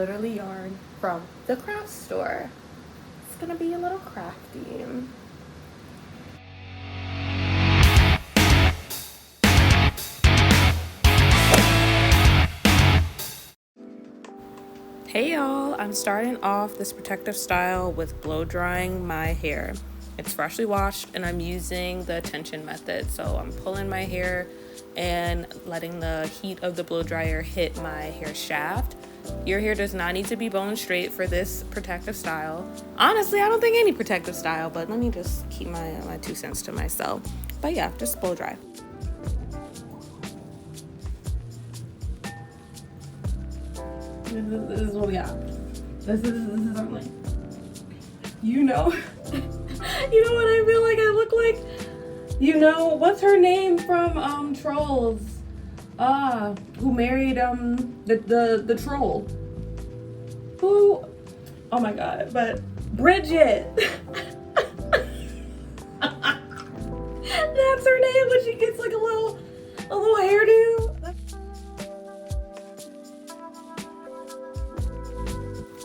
literally yarn from the craft store. It's gonna be a little crafty. Hey y'all, I'm starting off this protective style with blow drying my hair. It's freshly washed and I'm using the tension method. So I'm pulling my hair and letting the heat of the blow dryer hit my hair shaft. Your hair does not need to be bone straight for this protective style. Honestly, I don't think any protective style, but let me just keep my 2 cents to myself. But yeah, just blow dry. This is what we got. This is only. You know, you know what I feel like I look like? You know, what's her name from Trolls? Who married the troll? Who? Oh my god! But Bridget. That's her name when she gets like a little hairdo.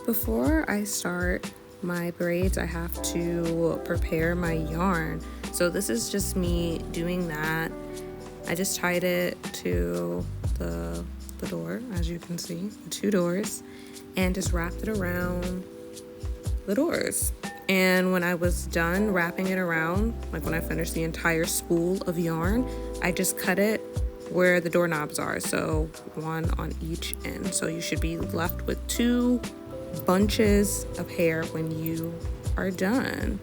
Before I start my braids, I have to prepare my yarn. So this is just me doing that. I just tied it to the door, as you can see, the 2 doors, and just wrapped it around the doors. And when I was done wrapping it around, like when I finished the entire spool of yarn, I just cut it where the doorknobs are, so 1 on each end. So you should be left with 2 bunches of hair when you are done.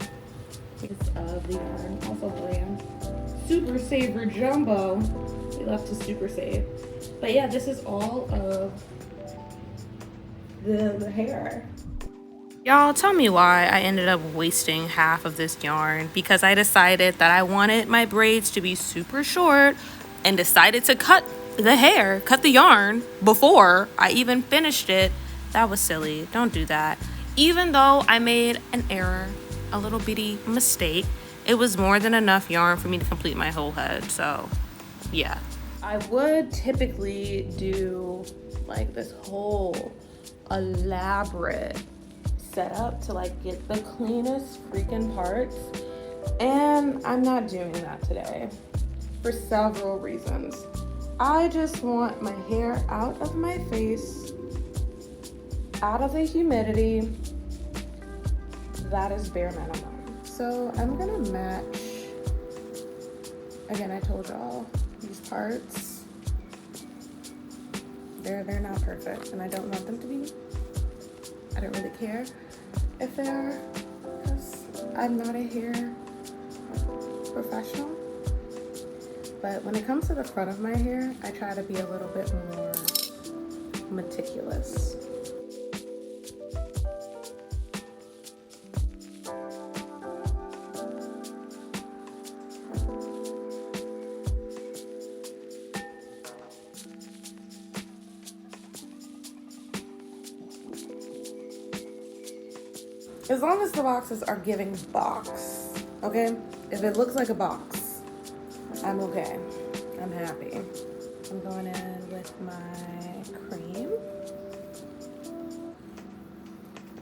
It's of the yarn, also brand Super Saver Jumbo. We left to Super Save. But yeah, this is all of the hair. Y'all, tell me why I ended up wasting half of this yarn, because I decided that I wanted my braids to be super short and decided to cut the yarn before I even finished it. That was silly. Don't do that. Even though I made an error, a little bitty mistake, it was more than enough yarn for me to complete my whole head. So yeah, I would typically do like this whole elaborate setup to like get the cleanest freaking parts, and I'm not doing that today for several reasons. I just want my hair out of my face, out of the humidity. That is bare minimum. So I'm gonna match, again, I told y'all these parts, they're not perfect, and I don't want them to be. I don't really care if they are, because I'm not a hair professional. But when it comes to the front of my hair, I try to be a little bit more meticulous. As long as the boxes are giving box, okay? If it looks like a box, I'm okay. I'm happy. I'm going in with my cream.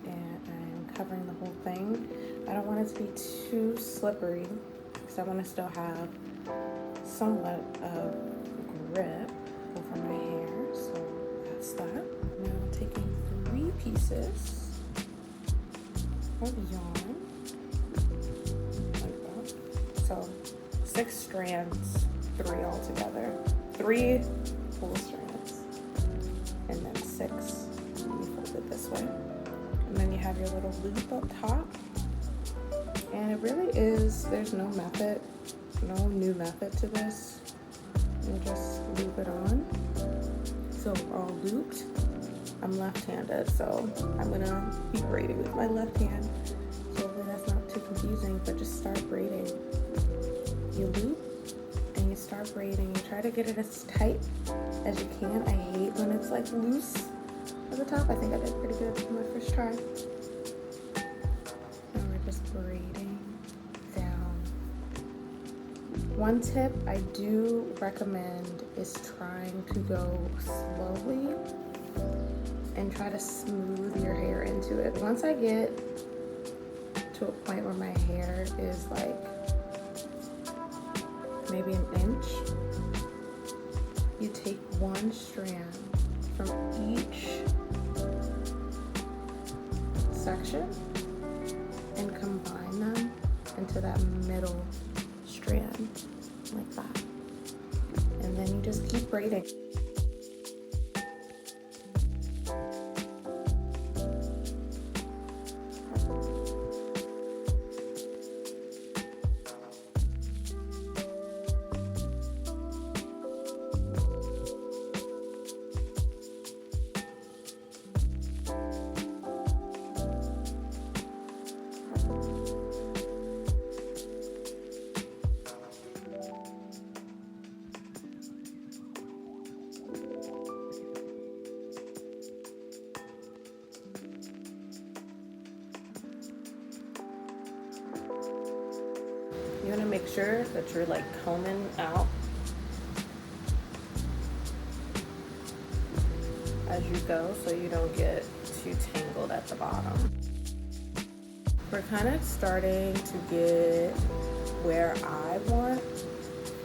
And I'm covering the whole thing. I don't want it to be too slippery because I want to still have somewhat of grip over my hair. So that's that. Now taking 3 pieces of yarn, like that. So 6 strands, 3 altogether. 3 full strands, and then 6 when you fold it this way. And then you have your little loop up top. And it really is, there's no new method to this. You just loop it on. So we're all looped. I'm left-handed, so I'm gonna be braiding with my left hand. So hopefully that's not too confusing, but just start braiding. You loop and you start braiding. You try to get it as tight as you can. I hate when it's like loose at the top. I think I did pretty good for my first try. And we're just braiding down. One tip I do recommend is trying to go slowly and try to smooth your hair into it. Once I get to a point where my hair is like maybe an inch, you take one strand from each section and combine them into that middle strand like that. And then you just keep braiding. You want to make sure that you're like combing out as you go so you don't get too tangled at the bottom. We're kind of starting to get where I want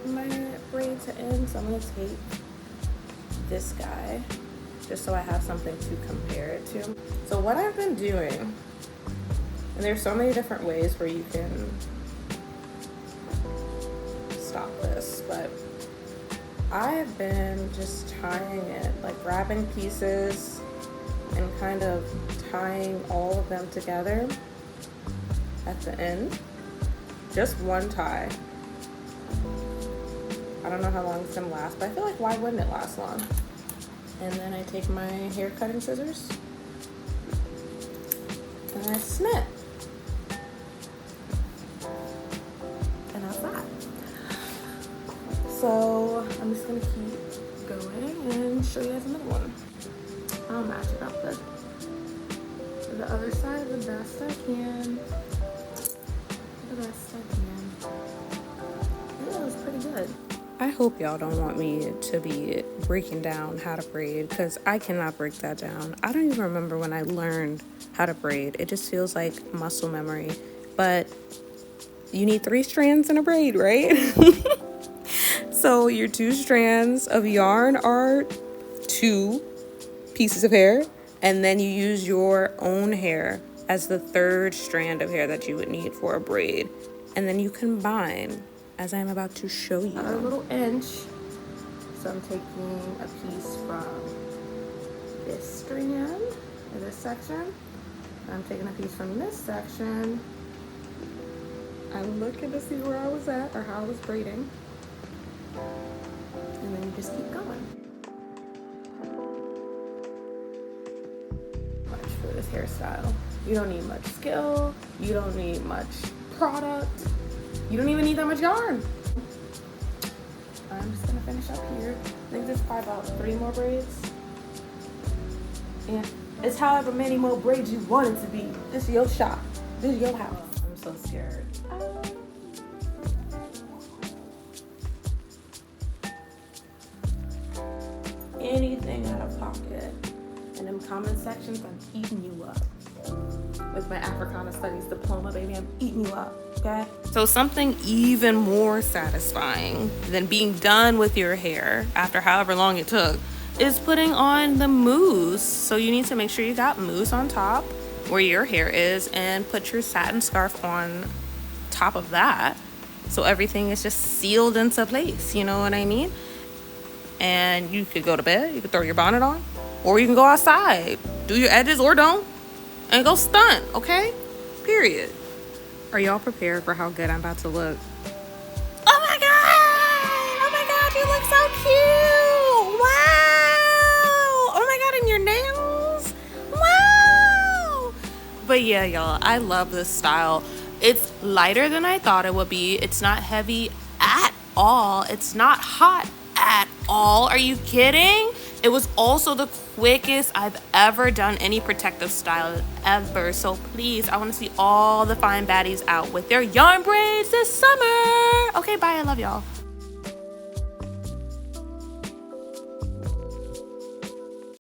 my braid to end, so I'm going to take this guy just so I have something to compare it to. So what I've been doing, and there's so many different ways where you can stop this, but I've been just tying it, like grabbing pieces and kind of tying all of them together at the end. Just one tie. I don't know how long it's gonna last, but I feel like why wouldn't it last long? And then I take my hair cutting scissors and I snip. And that's that. So I'm just gonna keep going and show you guys another one. I'll match it up the other side the best I can. The best I can. Yeah, it was pretty good. I hope y'all don't want me to be breaking down how to braid, because I cannot break that down. I don't even remember when I learned how to braid. It just feels like muscle memory. But you need 3 strands in a braid, right? So your 2 strands of yarn are 2 pieces of hair, and then you use your own hair as the 3rd strand of hair that you would need for a braid. And then you combine, as I'm about to show you. A little inch. So I'm taking a piece from this strand, or this section. I'm taking a piece from this section. I'm looking to see where I was at or how I was braiding. And then you just keep going. Much for this hairstyle. You don't need much skill. You don't need much product. You don't even need that much yarn. I'm just gonna finish up here. I think there's probably about 3 more braids. And it's however many more braids you want it to be. This is your shop. This is your house. I'm so scared. Anything out of pocket. In them comment sections, I'm eating you up. With my Africana Studies diploma, baby, I'm eating you up, okay? So something even more satisfying than being done with your hair after however long it took is putting on the mousse. So you need to make sure you got mousse on top where your hair is and put your satin scarf on top of that. So everything is just sealed into place, you know what I mean? And you could go to bed, you could throw your bonnet on, or you can go outside, do your edges or don't, and go stunt, okay? Period. Are y'all prepared for how good I'm about to look? Oh my God! Oh my God, you look so cute! Wow! Oh my God, and your nails? Wow! But yeah, y'all, I love this style. It's lighter than I thought it would be. It's not heavy at all. It's not hot at all. Are you kidding? It was also the quickest I've ever done any protective style ever. So please, I want to see all the fine baddies out with their yarn braids this summer. Okay, bye. I love y'all.